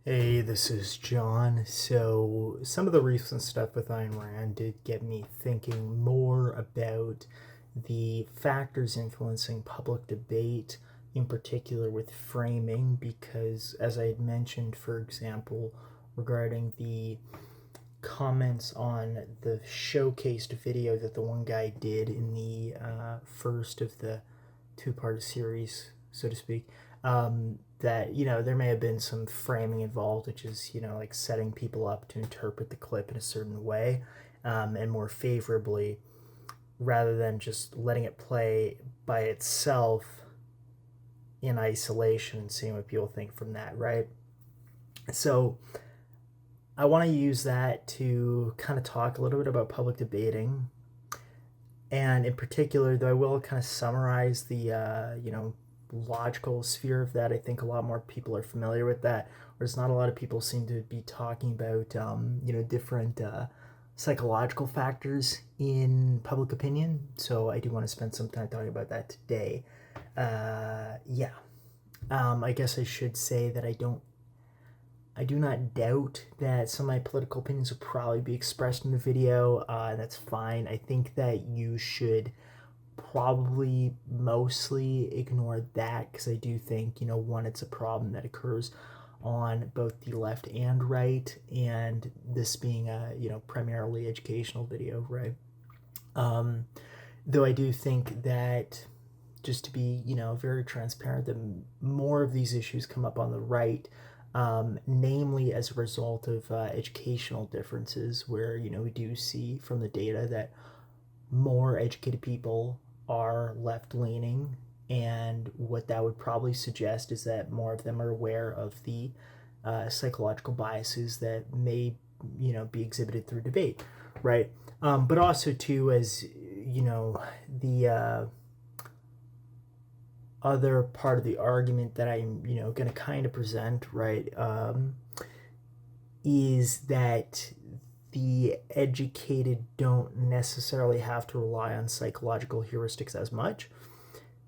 Hey, this is John. So, some of the recent stuff with Ayn Rand did get me thinking more about the factors influencing public debate, in particular with framing, because as I had mentioned, for example, regarding the comments on the showcased video that the one guy did in the first of the two-part series, so to speak, that there may have been some framing involved, which is like setting people up to interpret the clip in a certain way, and more favorably, rather than just letting it play by itself in isolation and seeing what people think from that, right? So I want to use that to kind of talk a little bit about public debating. And in particular, though, I will kind of summarize the, logical sphere of that. I think a lot more people are familiar with that, whereas not a lot of people seem to be talking about, different psychological factors in public opinion. So I do want to spend some time talking about that today. Yeah. I guess I should say that I do not doubt that some of my political opinions will probably be expressed in the video. That's fine. I think that you should probably mostly ignore that because I do think, one, it's a problem that occurs on both the left and right, and this being a, primarily educational video, right? Though I do think that, just to be, very transparent, that more of these issues come up on the right, namely as a result of educational differences, where we do see from the data that more educated people are left-leaning, and what that would probably suggest is that more of them are aware of the psychological biases that may be exhibited through debate, right? But also too, as the other part of the argument that I'm going to kind of present, right, is that the educated don't necessarily have to rely on psychological heuristics as much.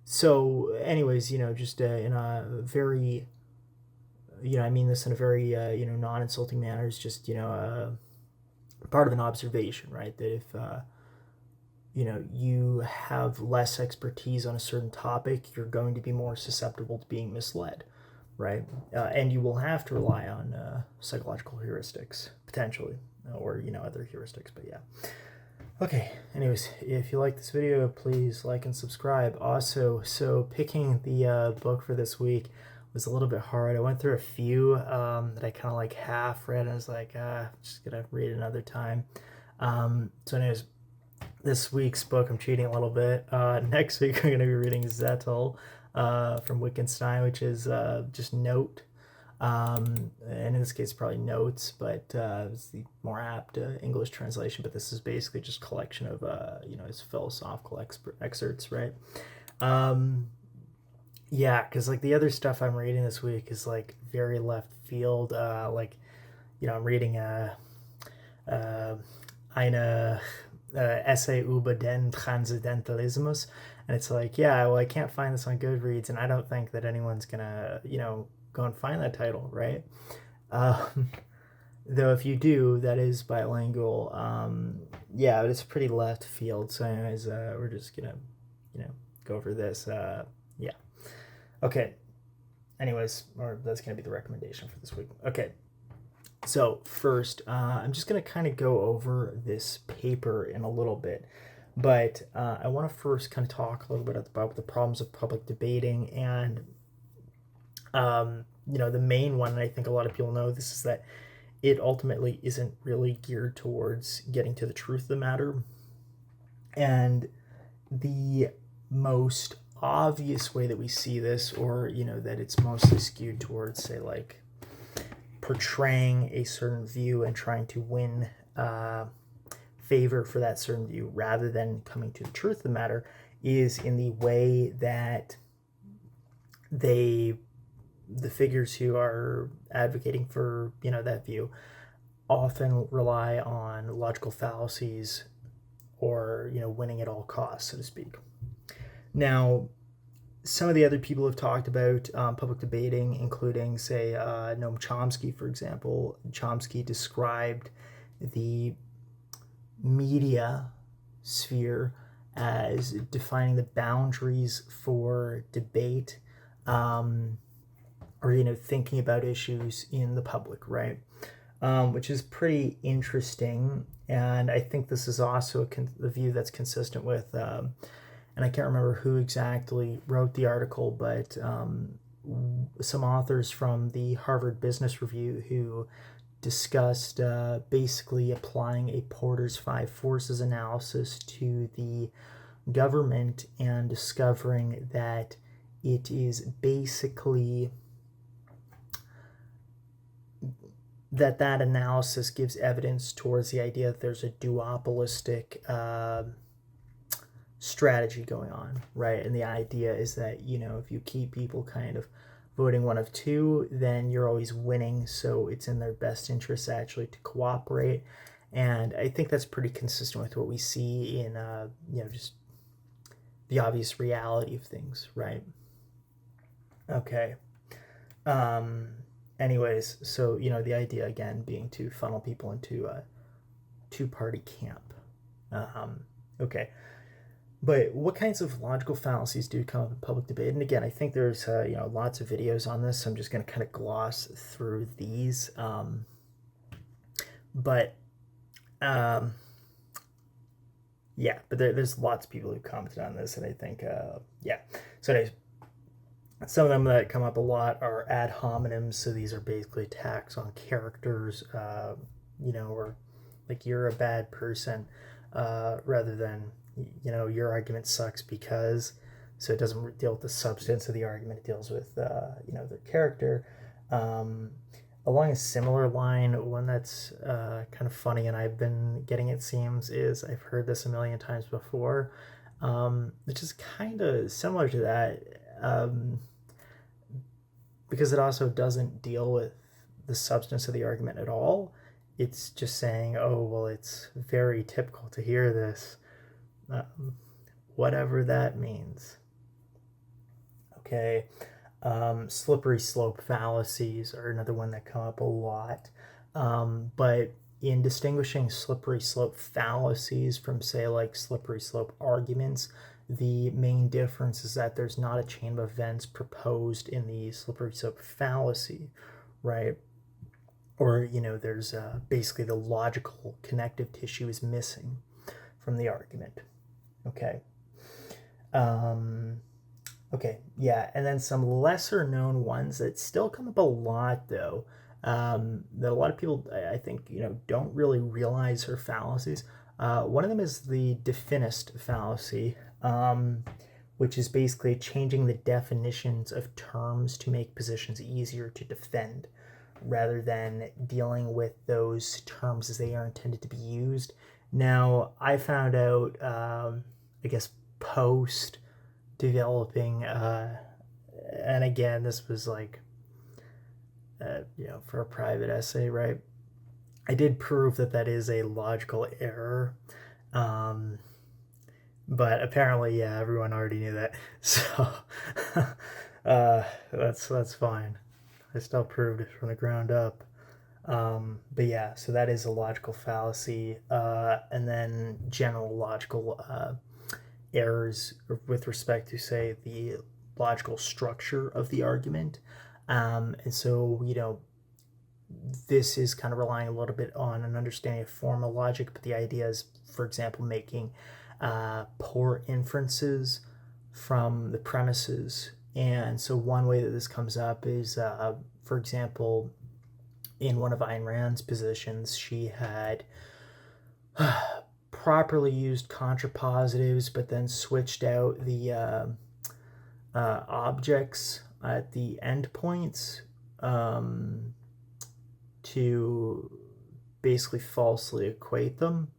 So, anyways, just in a very, I mean this in a very, non-insulting manner. It's just, part of an observation, right? That if, you have less expertise on a certain topic, you're going to be more susceptible to being misled, right? And you will have to rely on psychological heuristics, potentially, or, other heuristics, but yeah. Okay, anyways, if you like this video, please like and subscribe. Also, so picking the book for this week was a little bit hard. I went through a few that I kind of like half read. I was like, just gonna read another time. So anyways, this week's book, I'm cheating a little bit. Next week, I'm gonna be reading Zettel from Wittgenstein, which is just Note. And in this case, probably Notes, but it's the more apt English translation. But this is basically just a collection of, his philosophical excerpts, right? Yeah, because like the other stuff I'm reading this week is like very left field. I'm reading eine Essay über den Transzendentalismus, and it's like, yeah, well, I can't find this on Goodreads, and I don't think that anyone's gonna, go and find that title, right? Though if you do, that is bilingual. Yeah, but it's pretty left field. So anyways, we're just gonna, go over this. Yeah. Okay. Anyways, or that's gonna be the recommendation for this week. Okay. So first, I'm just gonna kind of go over this paper in a little bit. But I want to first kind of talk a little bit about the problems of public debating, and the main one, and I think a lot of people know this, is that it ultimately isn't really geared towards getting to the truth of the matter. And the most obvious way that we see this, or, that it's mostly skewed towards, say, like portraying a certain view and trying to win favor for that certain view rather than coming to the truth of the matter, is in the way that the figures who are advocating for that view often rely on logical fallacies, or winning at all costs, so to speak. Now, some of the other people have talked about public debating, including, say, Noam Chomsky, for example. Chomsky described the media sphere as defining the boundaries for debate, or, thinking about issues in the public, right? Which is pretty interesting. And I think this is also a view that's consistent with, and I can't remember who exactly wrote the article, but some authors from the Harvard Business Review who discussed basically applying a Porter's 5 forces analysis to the government and discovering that it is basically that analysis gives evidence towards the idea that there's a duopolistic strategy going on, right? And the idea is that, if you keep people kind of voting one of two, then you're always winning. So it's in their best interest actually to cooperate. And I think that's pretty consistent with what we see in, just the obvious reality of things, right? Okay. Anyways, so, the idea again being to funnel people into a two-party camp. Okay. But what kinds of logical fallacies do come up in public debate? And again, I think there's lots of videos on this, so I'm just going to kind of gloss through these. But there's lots of people who commented on this, and I think So anyways, some of them that come up a lot are ad hominems. So these are basically attacks on characters, or like you're a bad person, rather than your argument sucks because. So it doesn't deal with the substance of the argument. It deals with their character. Along a similar line, one that's kind of funny, and I've been getting, it seems, is I've heard this a million times before, which is kind of similar to that, because it also doesn't deal with the substance of the argument at all. It's just saying, oh, well, it's very typical to hear this, whatever that means. Okay. Slippery slope fallacies are another one that come up a lot. But in distinguishing slippery slope fallacies from, say, like slippery slope arguments, the main difference is that there's not a chain of events proposed in the slippery slope fallacy, right? Or, there's basically the logical connective tissue is missing from the argument. Okay. Okay, yeah, and then some lesser known ones that still come up a lot, though, that a lot of people, I think, don't really realize are fallacies. One of them is the definist fallacy, which is basically changing the definitions of terms to make positions easier to defend, rather than dealing with those terms as they are intended to be used. Now, I found out, I guess, post developing, and again, this was like, for a private essay, right? I did prove that is a logical error, but apparently, yeah, everyone already knew that, so that's fine. I still proved it from the ground up. But yeah, so that is a logical fallacy, and then general logical errors with respect to, say, the logical structure of the argument. And so, this is kind of relying a little bit on an understanding of formal logic, but the idea is, for example, making poor inferences from the premises. And so one way that this comes up is, for example, in one of Ayn Rand's positions, she had properly used contrapositives, but then switched out the objects at the endpoints to basically falsely equate them.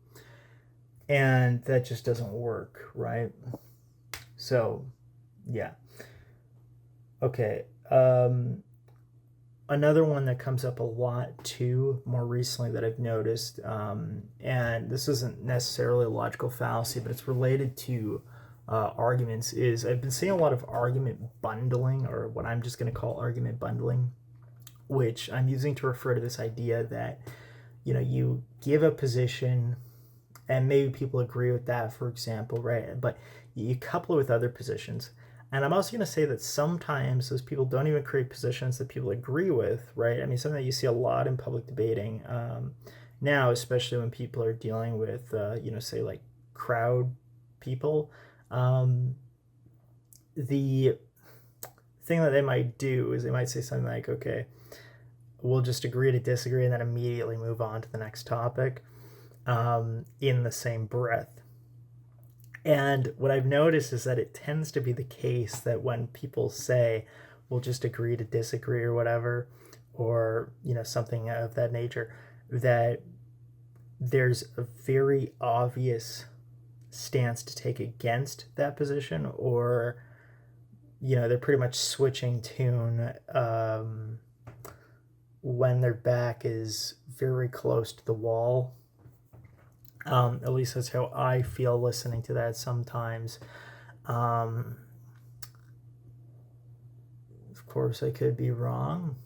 And that just doesn't work, right? So, yeah. Okay. Another one that comes up a lot too, more recently, that I've noticed, and this isn't necessarily a logical fallacy, but it's related to arguments is I've been seeing a lot of argument bundling, or what I'm just going to call argument bundling, which I'm using to refer to this idea that, you give a position and maybe people agree with that, for example, right? But you couple it with other positions. And I'm also going to say that sometimes those people don't even create positions that people agree with, right? I mean, something that you see a lot in public debating now, especially when people are dealing with, say like crowd people. The thing that they might do is they might say something like, okay, we'll just agree to disagree and then immediately move on to the next topic in the same breath. And what I've noticed is that it tends to be the case that when people say, we'll just agree to disagree or whatever, or, something of that nature, that there's a very obvious stance to take against that position, or, they're pretty much switching tune when their back is very close to the wall. At least that's how I feel listening to that sometimes. Of course, I could be wrong.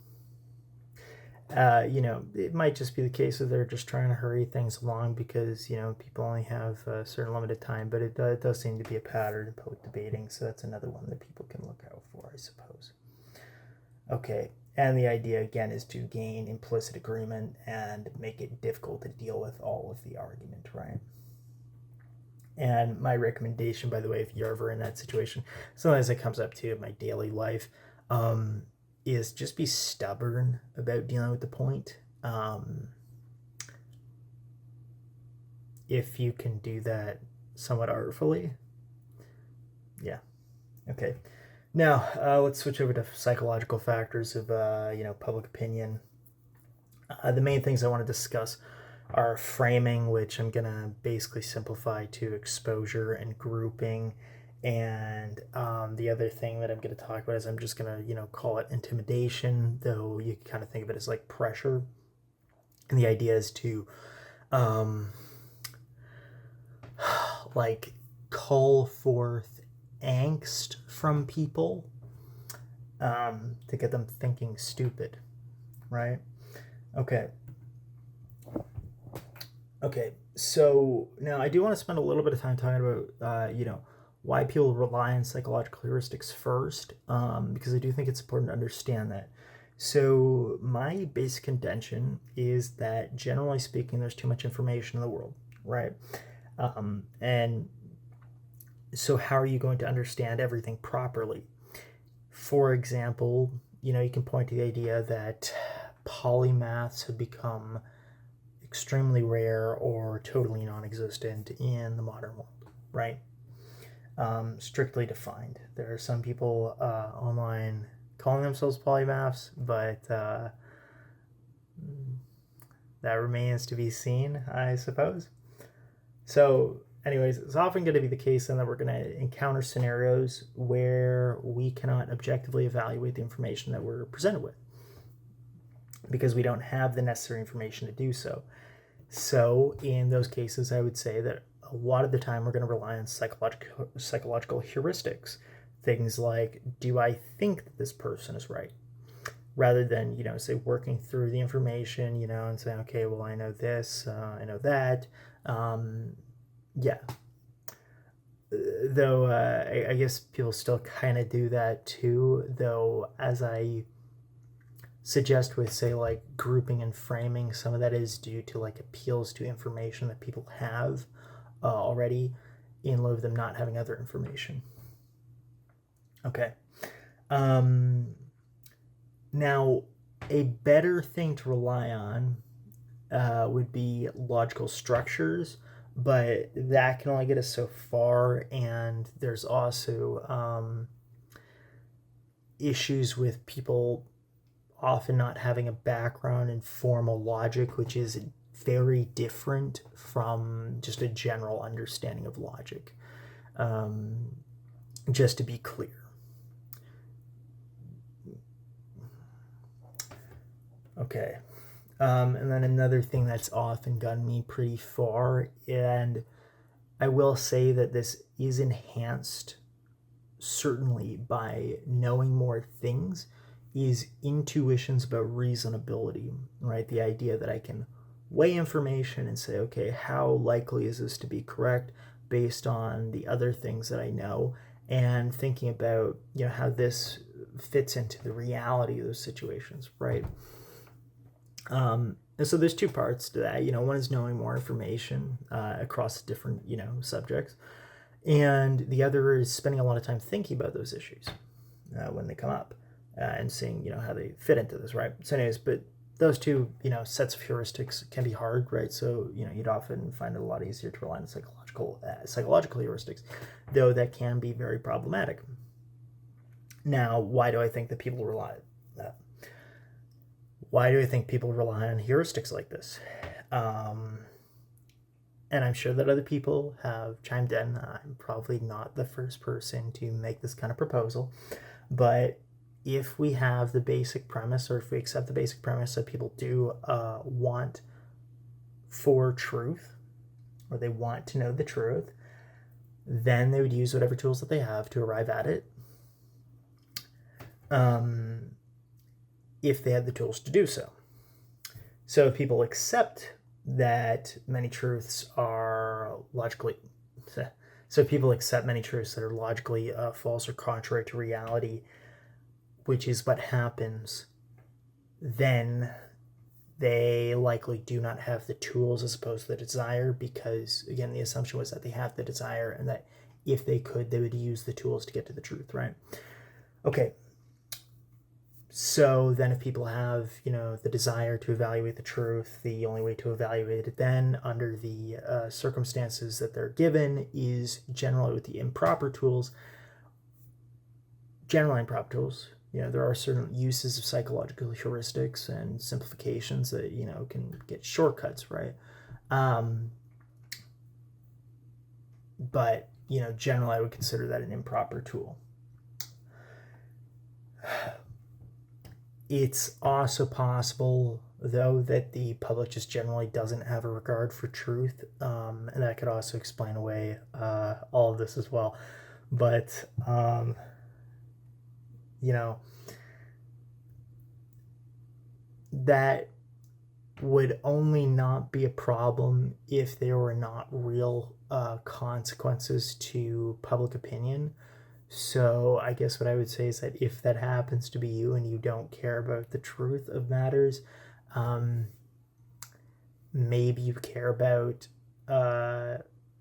It might just be the case that they're just trying to hurry things along because, people only have a certain limited time, but it does seem to be a pattern in public debating, so that's another one that people can look out for, I suppose. Okay, and the idea, again, is to gain implicit agreement and make it difficult to deal with all of the argument, right? And my recommendation, by the way, if you're ever in that situation, sometimes it comes up to in my daily life, is just be stubborn about dealing with the point. If you can do that somewhat artfully. Yeah. Okay. Now, let's switch over to psychological factors of, public opinion. The main things I want to discuss are framing, which I'm going to basically simplify to exposure and grouping. And the other thing that I'm going to talk about is I'm just going to, call it intimidation, though you can kind of think of it as like pressure. And the idea is to, like, call forth angst from people to get them thinking stupid, right? Okay, so now I do want to spend a little bit of time talking about, why people rely on psychological heuristics first, because I do think it's important to understand that. So my basic contention is that, generally speaking, there's too much information in the world, right? And so how are you going to understand everything properly? For example, you can point to the idea that polymaths have become extremely rare or totally non-existent in the modern world, right? Strictly defined. There are some people online calling themselves polymaths, but that remains to be seen, I suppose. So anyways, it's often going to be the case then that we're going to encounter scenarios where we cannot objectively evaluate the information that we're presented with because we don't have the necessary information to do so. So in those cases, I would say that a lot of the time we're going to rely on psychological heuristics. Things like, do I think that this person is right? Rather than, say, working through the information, and saying, okay, well, I know this, I know that. Yeah. Though I guess people still kind of do that too, though, as I suggest with, say, like grouping and framing, some of that is due to like appeals to information that people have already in lieu of them not having other information. Okay. Now, a better thing to rely on would be logical structures, but that can only get us so far, and there's also issues with people often not having a background in formal logic, which is very different from just a general understanding of logic. Just to be clear. Okay. And then another thing that's often gotten me pretty far, and I will say that this is enhanced certainly by knowing more things, is intuitions about reasonability, right? The idea that I can weigh information and say, okay, how likely is this to be correct based on the other things that I know, and thinking about, how this fits into the reality of those situations, right? And so there's two parts to that. One is knowing more information across different, subjects. And the other is spending a lot of time thinking about those issues when they come up and seeing, how they fit into this, right? So anyways, but those two, sets of heuristics can be hard, right? So, you'd often find it a lot easier to rely on psychological heuristics, though that can be very problematic. Now, why do I think that people rely on that? Why do I think people rely on heuristics like this? And I'm sure that other people have chimed in. I'm probably not the first person to make this kind of proposal, but if we have the basic premise, or if we accept the basic premise that people do want for truth, or they want to know the truth, then they would use whatever tools that they have to arrive at it, if they had the tools to do so. So if people accept that many truths are logically false or contrary to reality, which is what happens, then they likely do not have the tools as opposed to the desire, because again, the assumption was that they have the desire and that if they could, they would use the tools to get to the truth, right? Okay. So then if people have, the desire to evaluate the truth, the only way to evaluate it then under the circumstances that they're given is generally with the improper tools. There are certain uses of psychological heuristics and simplifications that, can get shortcuts, right? But, generally I would consider that an improper tool. It's also possible, though, that the public just generally doesn't have a regard for truth, and that could also explain away all of this as well. But, that would only not be a problem if there were not real consequences to public opinion. So I guess what I would say is that if that happens to be you and you don't care about the truth of matters, maybe you care about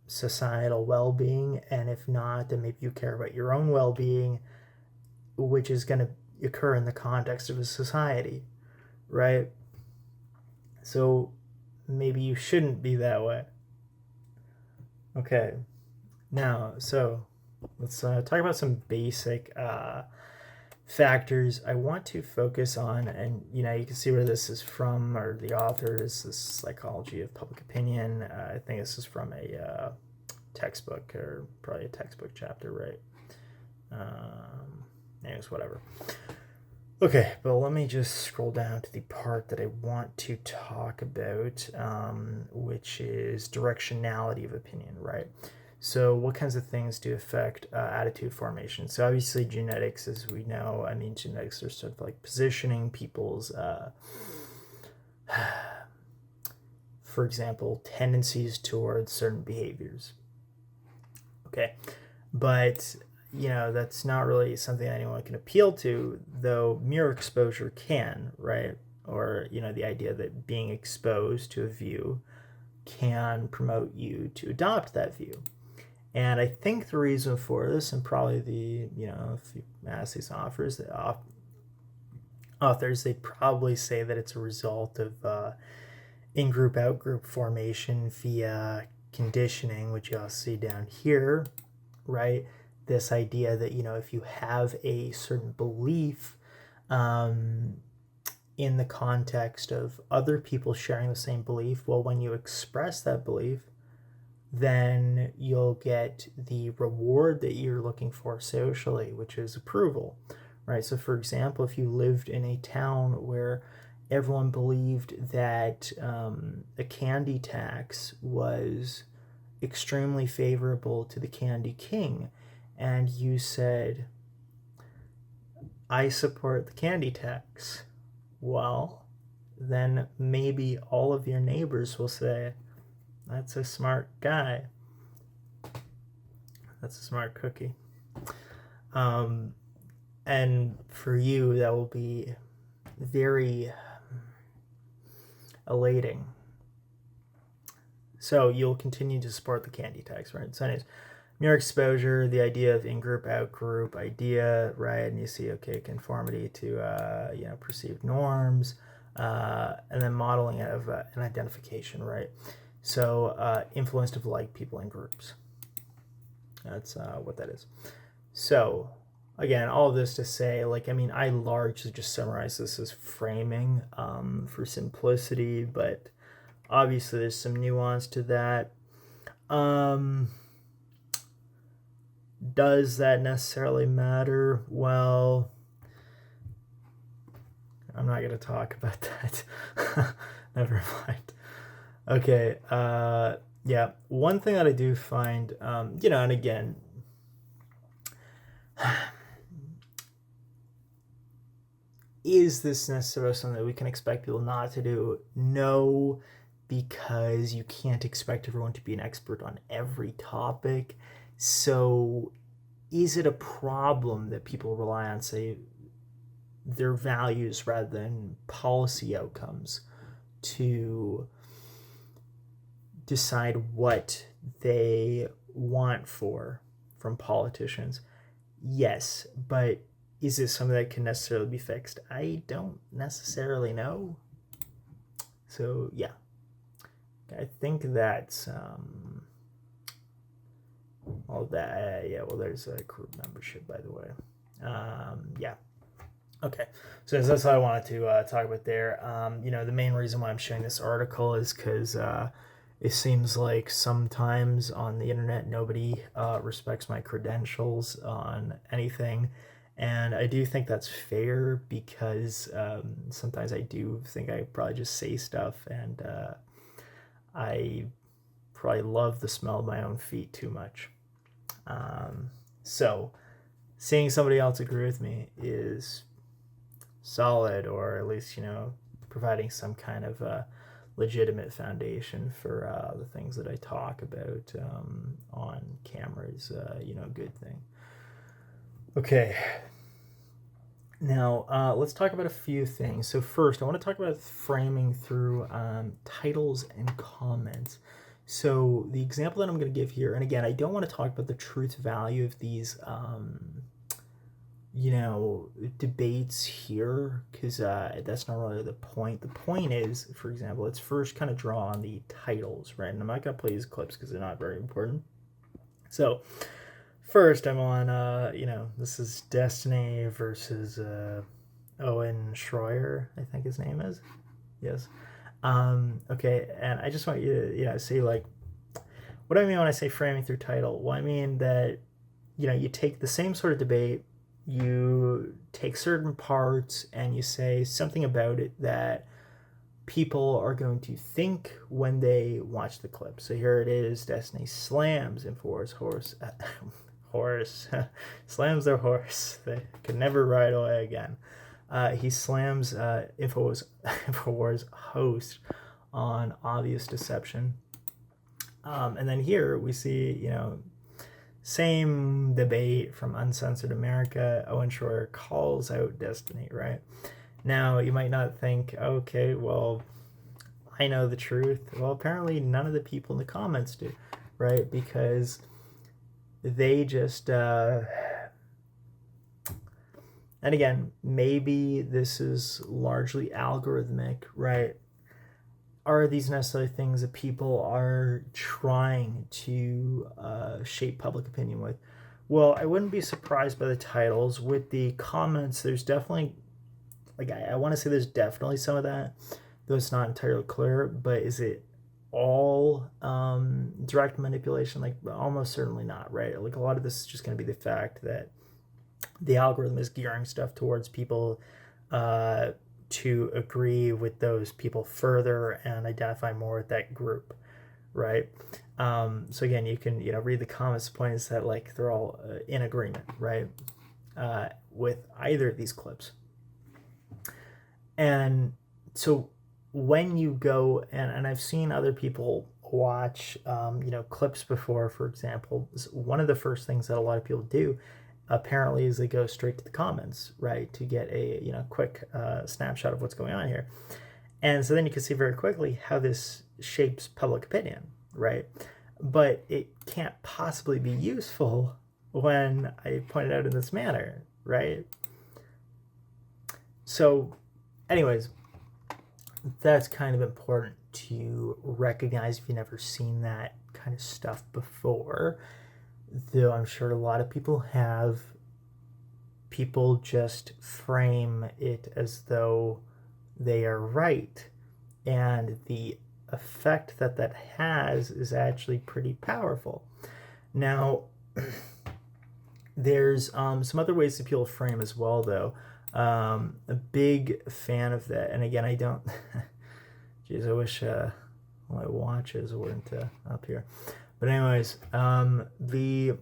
societal well-being, and if not, then maybe you care about your own well-being, which is going to occur in the context of a society, right? So maybe you shouldn't be that way. Okay, now, so let's talk about some basic factors I want to focus on. And, you can see where this is from, or the author is this Psychology of Public Opinion. I think this is from a textbook, or probably a textbook chapter, right? Anyways, whatever. Okay, but let me just scroll down to the part that I want to talk about, which is directionality of opinion, right? So what kinds of things do affect attitude formation? So obviously genetics, as we know, genetics are sort of like positioning people's, for example, tendencies towards certain behaviors. Okay, but that's not really something anyone can appeal to, though mere exposure can, right? Or, the idea that being exposed to a view can promote you to adopt that view. And I think the reason for this, and probably if you ask these authors, they'd probably say that it's a result of in-group, out-group formation via conditioning, which you'll see down here, right? This idea that, if you have a certain belief in the context of other people sharing the same belief, well, when you express that belief, then you'll get the reward that you're looking for socially, which is approval, right? So for example, if you lived in a town where everyone believed that a candy tax was extremely favorable to the Candy King, and you said, I support the candy tax, well, then maybe all of your neighbors will say, that's a smart guy. That's a smart cookie. And for you, that will be very elating. So you'll continue to support the candy tax, right? So anyways, mere exposure, the idea of in-group, out-group idea, right? And you see, okay, conformity to, perceived norms, and then modeling of an identification, right? So influence of like people in groups. That's what that is. So again, all of this to say, I largely just summarize this as framing for simplicity, but obviously there's some nuance to that. Does that necessarily matter? Well, I'm not going to talk about that. Never mind. Okay. Yeah. One thing that I do find, and again, is this necessarily something that we can expect people not to do? No, because you can't expect everyone to be an expert on every topic. So is it a problem that people rely on, say, their values rather than policy outcomes to decide what they want from politicians? Yes, but is this something that can necessarily be fixed? I don't necessarily know. So yeah, I think that's all that. Yeah, well, there's a group membership, by the way. Yeah. Okay, so that's what I wanted to talk about there. The main reason why I'm sharing this article is because it seems like sometimes on the internet nobody respects my credentials on anything, and I do think that's fair because sometimes I do think I probably just say stuff, and I probably love the smell of my own feet too much. So seeing somebody else agree with me is solid, or at least, providing some kind of legitimate foundation for the things that I talk about on camera is, a good thing. Okay. Now, let's talk about a few things. So first, I want to talk about framing through titles and comments. So the example that I'm going to give here, and again, I don't want to talk about the truth value of these debates here, because that's not really the point. The point is, for example, let's first kind of draw on the titles, right? And I'm not going to play these clips because they're not very important. So first, I'm on, this is Destiny versus Owen Schroyer, I think his name is. Yes. Okay, and I just want you to, say, what do I mean when I say framing through title? Well, I mean that, you take the same sort of debate, you take certain parts and you say something about it that people are going to think when they watch the clip. So here it is, Destiny slams InfoWars horse slams their horse. They could never ride away again. He slams InfoWars host on obvious deception. And then here we see, same debate from Uncensored America. Owen Schroyer calls out Destiny, right? Now, you might not think, okay, well, I know the truth. Well, apparently none of the people in the comments do, right? Because they just... and again, maybe this is largely algorithmic, right? Are these necessarily things that people are trying to shape public opinion with? Well, I wouldn't be surprised by the titles. With the comments, there's definitely, I want to say there's definitely some of that, though it's not entirely clear. But is it all direct manipulation? Almost certainly not, right? A lot of this is just going to be the fact that the algorithm is gearing stuff towards people to agree with those people further and identify more with that group, right? So again, you can read the comments. The point is that like they're all in agreement, right, with either of these clips. And so when you go and I've seen other people watch clips before, for example, one of the first things that a lot of people do apparently is they go straight to the comments, right, to get a quick snapshot of what's going on here. And so then you can see very quickly how this shapes public opinion, right? But it can't possibly be useful when I point it out in this manner, right? So anyways, that's kind of important to recognize if you've never seen that kind of stuff before, though I'm sure a lot of people have. People just frame it as though they are right, and the effect that that has is actually pretty powerful. Now, there's some other ways that people frame as well, though. A big fan of that, and again, I don't. Geez, I wish my watches weren't up here. But anyways, the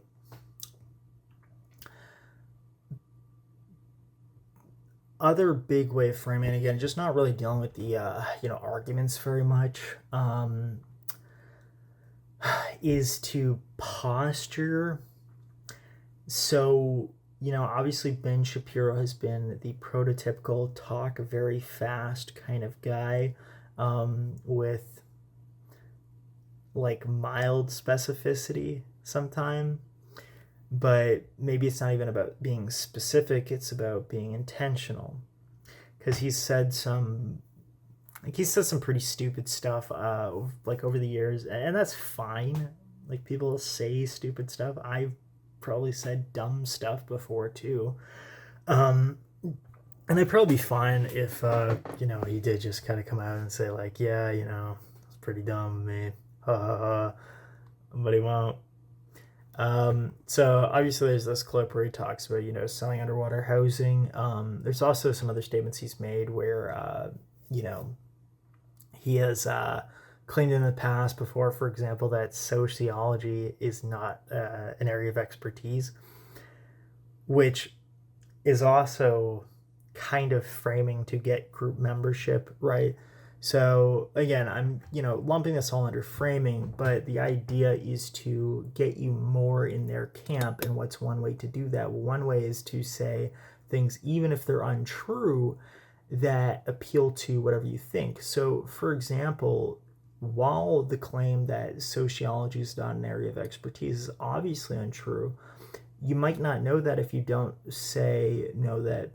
other big way of framing, again, just not really dealing with the arguments very much, is to posture. So obviously Ben Shapiro has been the prototypical talk very fast kind of guy, with like mild specificity sometime. But maybe it's not even about being specific, it's about being intentional. Because he said some pretty stupid stuff like over the years, and that's fine. Like, people say stupid stuff. I've probably said dumb stuff before too. And I'd probably be fine if he did just kind of come out and say like, yeah, it's pretty dumb, man. But he won't. So obviously there's this clip where he talks about, selling underwater housing. There's also some other statements he's made where, he has claimed in the past before, for example, that sociology is not an area of expertise, which is also kind of framing to get group membership, right? So again, I'm lumping this all under framing, but the idea is to get you more in their camp. And what's one way to do that? Well, one way is to say things, even if they're untrue, that appeal to whatever you think. So for example, while the claim that sociology is not an area of expertise is obviously untrue, you might not know that if you don't know that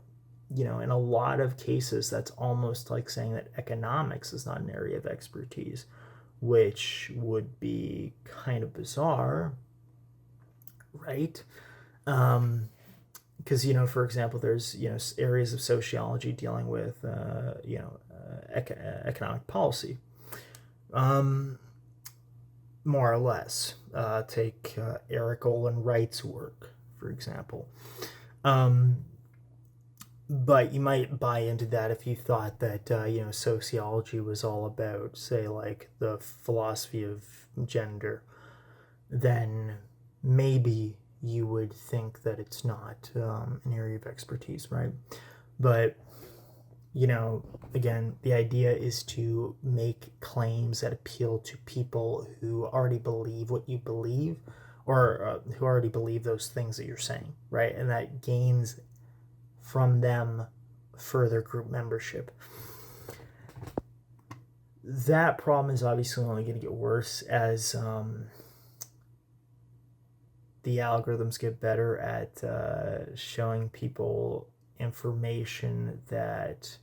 in a lot of cases, that's almost like saying that economics is not an area of expertise, which would be kind of bizarre, right? Because, for example, there's, areas of sociology dealing with, economic policy, more or less. Take Eric Olin Wright's work, for example. But you might buy into that if you thought that, sociology was all about, say, like the philosophy of gender. Then maybe you would think that it's not an area of expertise, right? But, again, the idea is to make claims that appeal to people who already believe what you believe, or who already believe those things that you're saying, right? And that gains from them further group membership. That problem is obviously only going to get worse as the algorithms get better at showing people information that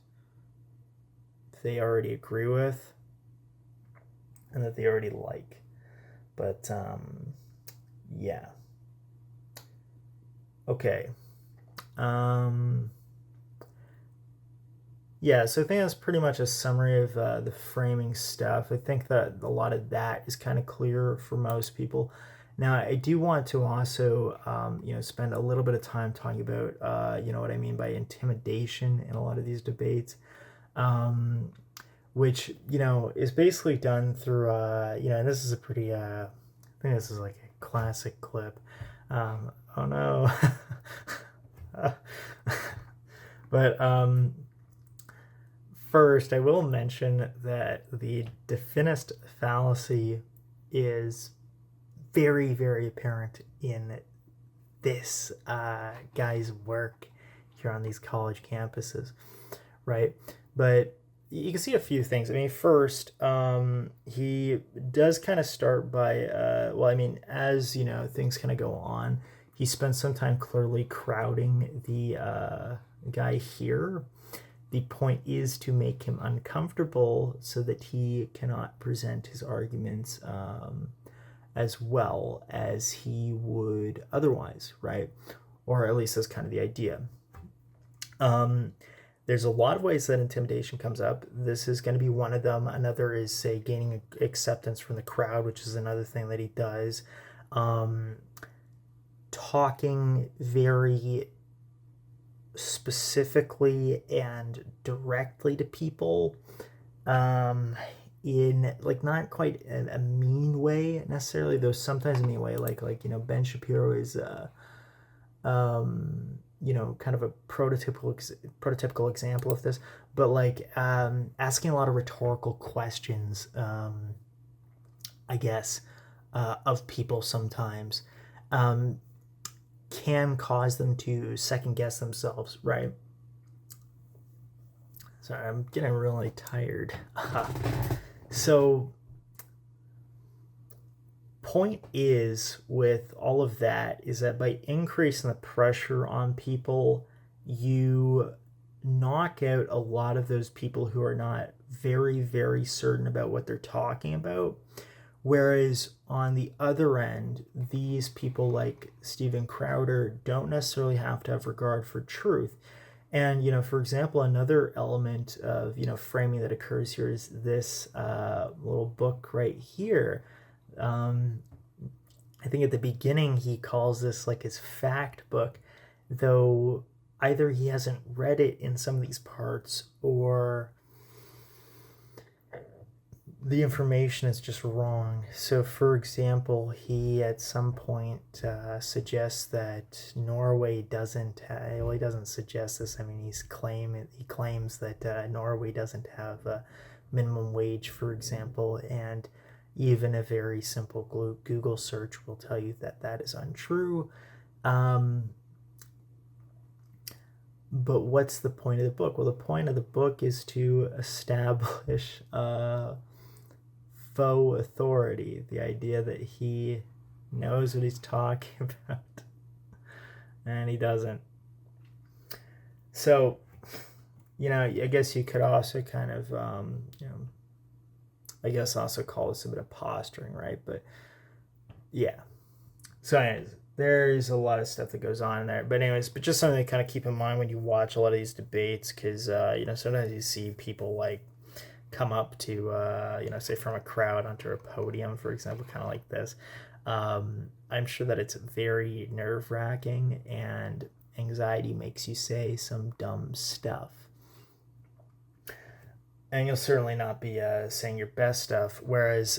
they already agree with and that they already like. But yeah. Okay. Yeah, so I think that's pretty much a summary of the framing stuff. I think that a lot of that is kind of clear for most people. Now, I do want to also, spend a little bit of time talking about, what I mean by intimidation in a lot of these debates. which, is basically done through, and this is a pretty, I think this is like a classic clip. Oh no. But first, I will mention that the definist fallacy is very, very apparent in this guy's work here on these college campuses, right? But you can see a few things. I mean, first, he does kind of start by, as, things kind of go on, he spends some time clearly crowding the guy here. The point is to make him uncomfortable so that he cannot present his arguments as well as he would otherwise, right? Or at least that's kind of the idea. There's a lot of ways that intimidation comes up. This is going to be one of them. Another is, say, gaining acceptance from the crowd, which is another thing that he does. Talking very specifically and directly to people in, like, not quite a mean way necessarily, though sometimes a mean way, like Ben Shapiro is kind of a prototypical example of this, but like asking a lot of rhetorical questions, I guess, of people sometimes can cause them to second guess themselves, right? Sorry, I'm getting really tired. So point is, with all of that, is that by increasing the pressure on people, you knock out a lot of those people who are not very, very certain about what they're talking about. Whereas on the other end, these people like Steven Crowder don't necessarily have to have regard for truth. And, for example, another element of, framing that occurs here is this little book right here. I think at the beginning he calls this like his fact book, though either he hasn't read it in some of these parts or the information is just wrong. So, for example, he at some point suggests that Norway doesn't. He doesn't suggest this. I mean, he claims that Norway doesn't have a minimum wage, for example, and even a very simple Google search will tell you that that is untrue. But what's the point of the book? Well, the point of the book is to establish faux authority, the idea that he knows what he's talking about and he doesn't. So, I guess you could also kind of, I guess also call this a bit of posturing, right? But yeah. So anyways, there's a lot of stuff that goes on in there. But anyways, just something to kind of keep in mind when you watch a lot of these debates, because, sometimes you see people like come up to, say from a crowd onto a podium, for example, kind of like this. I'm sure that it's very nerve-wracking and anxiety makes you say some dumb stuff. And you'll certainly not be saying your best stuff. Whereas,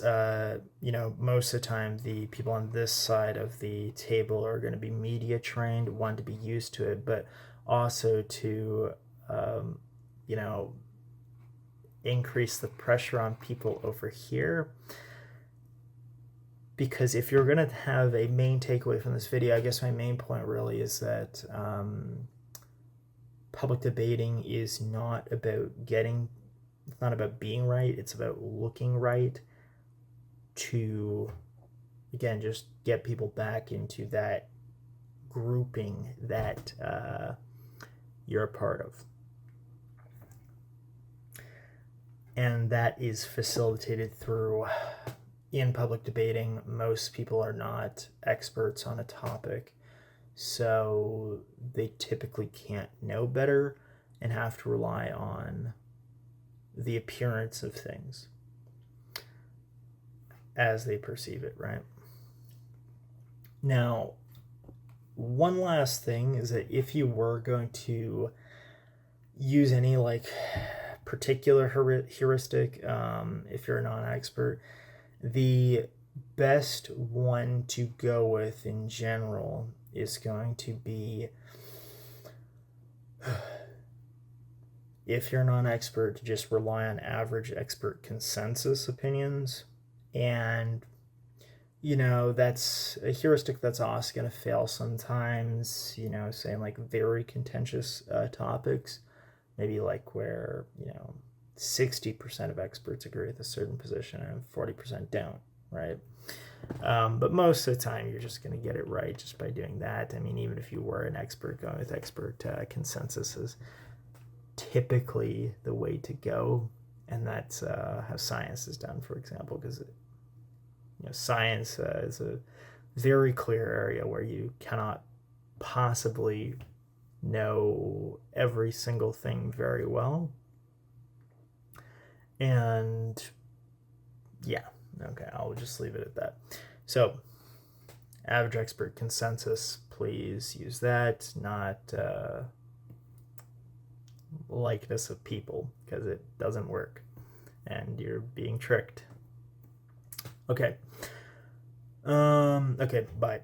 most of the time, the people on this side of the table are going to be media trained, one, to be used to it, but also to, increase the pressure on people over here. Because if you're going to have a main takeaway from this video, I guess my main point really is that public debating is not about it's not about being right, it's about looking right to, again, just get people back into that grouping that you're a part of. And that is facilitated through, in public debating, most people are not experts on a topic, so they typically can't know better and have to rely on the appearance of things as they perceive it, right? Now, one last thing is that if you were going to use any particular heuristic, if you're a non-expert, the best one to go with in general is going to be, if you're a non-expert, to just rely on average expert consensus opinions. And that's a heuristic that's also going to fail sometimes, saying like very contentious topics, maybe like where 60% of experts agree with a certain position and 40% don't, right? But most of the time you're just going to get it right just by doing that. I mean, even if you were an expert, going with expert consensus is typically the way to go. And that's how science is done, for example, because science is a very clear area where you cannot possibly know every single thing very well. And yeah, okay, I'll just leave it at that. So average expert consensus, please use that, not likeness of people, because it doesn't work and you're being tricked. Okay. Okay, bye.